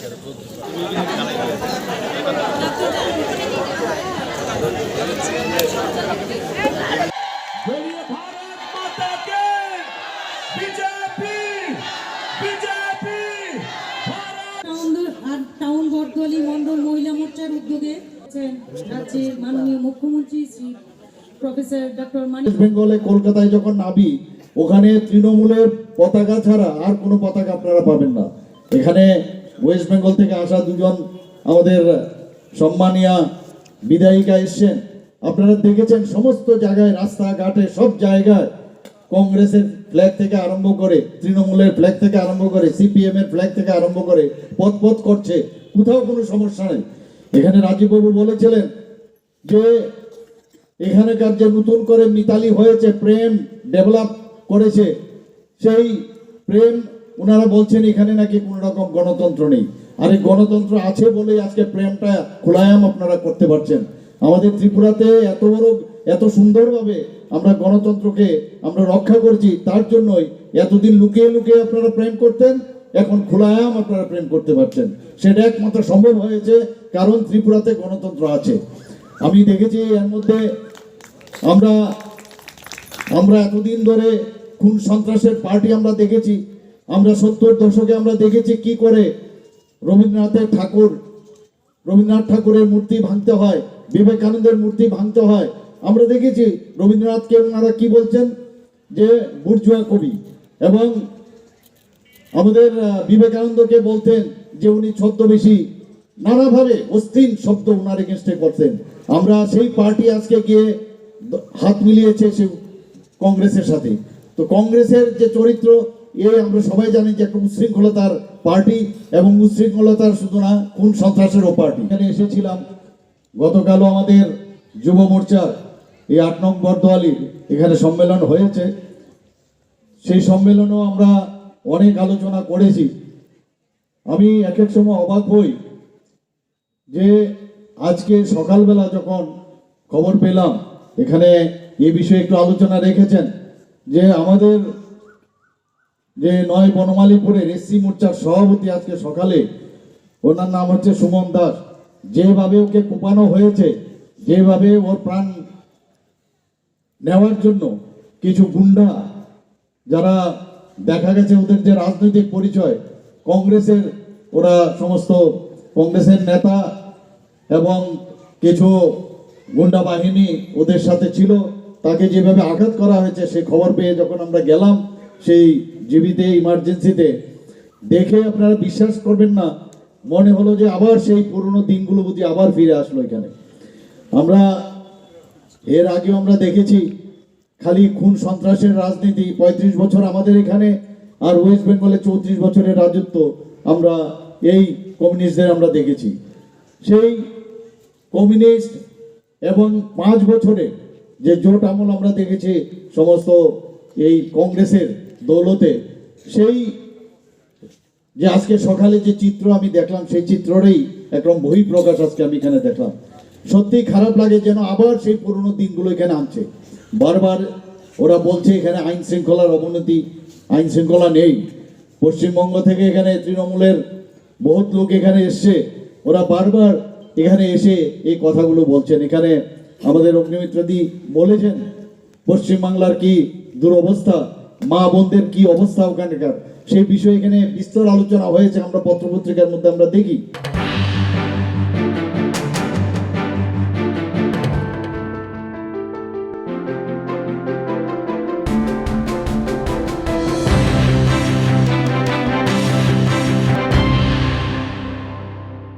Town Battali Mondal মহিলা মোর্চার উদ্যোগে রাজ্যের মাননীয় মুখ্যমন্ত্রী শ্রী প্রফেসর ডক্টর ওয়েস্ট বেঙ্গলে কলকাতায় যখন নাবি, ওখানে তৃণমূলের পতাকা ছাড়া আর কোনো পতাকা আপনারা পাবেন না। এখানে ওয়েস্ট বেঙ্গল থেকে আসা দুজন আমাদের সম্মানীয় বিধায়িকা এসছেন, আপনারা দেখেছেন সমস্ত জায়গায় রাস্তাঘাটে সব জায়গায় কংগ্রেসের ফ্ল্যাগ থেকে আরম্ভ করে, তৃণমূলের ফ্ল্যাগ থেকে আরম্ভ করে, সিপিএম এর ফ্ল্যাগ থেকে আরম্ভ করে পথ করছে, কোথাও কোনো সমস্যা নেই। এখানে রাজীববাবু বলেছিলেন যে এখানকার যে নতুন করে মিতালি হয়েছে, প্রেম ডেভেলপ করেছে, সেই প্রেম ওনারা বলছেন এখানে নাকি কোনো রকম গণতন্ত্র নেই। আর এই গণতন্ত্র আছে বলেই আজকে প্রেমটা খোলায়াম আপনারা করতে পারছেন। আমাদের ত্রিপুরাতে এত বড় এত সুন্দরভাবে আমরা গণতন্ত্রকে আমরা রক্ষা করছি, তার জন্যই এতদিন লুকিয়ে লুকিয়ে আপনারা প্রেম করতেন, এখন খোলায়াম আপনারা প্রেম করতে পারছেন। সেটা একমাত্র সম্ভব হয়েছে কারণ ত্রিপুরাতে গণতন্ত্র আছে। আমি দেখেছি এর মধ্যে আমরা এতদিন ধরে খুন সন্ত্রাসের পার্টি আমরা দেখেছি। আমরা 70 দশকে আমরা দেখেছি কি করে রবীন্দ্রনাথ ঠাকুরের মূর্তি ভাঙতে হয়, বিবেকানন্দের মূর্তি ভাঙতে হয়। আমরা দেখেছি রবীন্দ্রনাথকে ওনারা কি বলছেন যে বুর্জুয়া কবি, এবং আমাদের বিবেকানন্দকে বলতেন যে উনি ছদ্মবেশী, নানাভাবে অস্থির শব্দ ওনার এগেনস্টে করতেন। আমরা সেই পার্টি আজকে গিয়ে হাত মিলিয়েছে সে কংগ্রেসের সাথে। তো কংগ্রেসের যে চরিত্র আমরা সবাই জানি যে একটা উচ্ছৃঙ্খলতার পার্টি, এবং উচ্ছৃঙ্খলতার শুধু না খুন সন্ত্রাসেরও পার্টি। এখানে এসেছিলাম গতকালও আমাদের যুব মোর্চার এই 8 নং বর্দোয়ালির এখানে সম্মেলন হয়েছে। সেই সম্মেলনেও আমরা অনেক আলোচনা করেছি। আমি এক সময় অবাক হই যে আজকে সকালবেলা যখন খবর পেলাম, এখানে এই বিষয়ে একটু আলোচনা রেখেছেন যে আমাদের যে 9 বনমালীপুরের এসসি মোর্চার সভাপতি আজকে সকালে, ওনার নাম হচ্ছে সুমন দাস, যেভাবে ওকে কোপানো হয়েছে, যেভাবে ওর প্রাণ নেওয়ার জন্য কিছু গুন্ডা, যারা দেখা গেছে ওদের যে রাজনৈতিক পরিচয় কংগ্রেসের, ওরা সমস্ত কংগ্রেসের নেতা এবং কিছু গুন্ডা বাহিনী ওদের সাথে ছিল, তাকে যেভাবে আঘাত করা হয়েছে সে খবর পেয়ে যখন আমরা গেলাম সেই জীবিতে ইমার্জেন্সিতে, দেখে আপনারা বিশ্বাস করবেন না, মনে হলো যে আবার সেই পুরনো দিনগুলো বুঝি আবার ফিরে আসলো এখানে। আমরা এর আগেও আমরা দেখেছি খালি খুন সন্ত্রাসের রাজনীতি 35 বছর আমাদের এখানে, আর ওয়েস্ট বেঙ্গলে 34 বছরের রাজত্ব আমরা এই কমিউনিস্টদের আমরা দেখেছি। সেই কমিউনিস্ট এবং 5 বছরে যে জোট আমল আমরা দেখেছি সমস্ত এই কংগ্রেসের দৌলতে, সেই যে আজকে সকালে যে চিত্র আমি দেখলাম সেই চিত্রেরই একদম বহিঃপ্রকাশ আজকে আমি এখানে দেখলাম। সত্যি খারাপ লাগে যেন আবার সেই পুরনো দিনগুলো এখানে আনছে। বারবার ওরা বলছে এখানে আইন শৃঙ্খলার অবনতি, আইন শৃঙ্খলা নেই। পশ্চিমবঙ্গ থেকে এখানে তৃণমূলের বহুত লোক এখানে এসছে, ওরা বারবার এখানে এসে এই কথাগুলো বলছেন। এখানে আমাদের অগ্নিমিত্রদি বলেছেন পশ্চিমবাংলার কি দুরবস্থা, মা বোনদের কি অবস্থা ওখানকার, সেই বিষয়ে এখানে বিস্তর আলোচনা হয়েছে, আমরা পত্রপত্রিকার মধ্যে আমরা দেখি।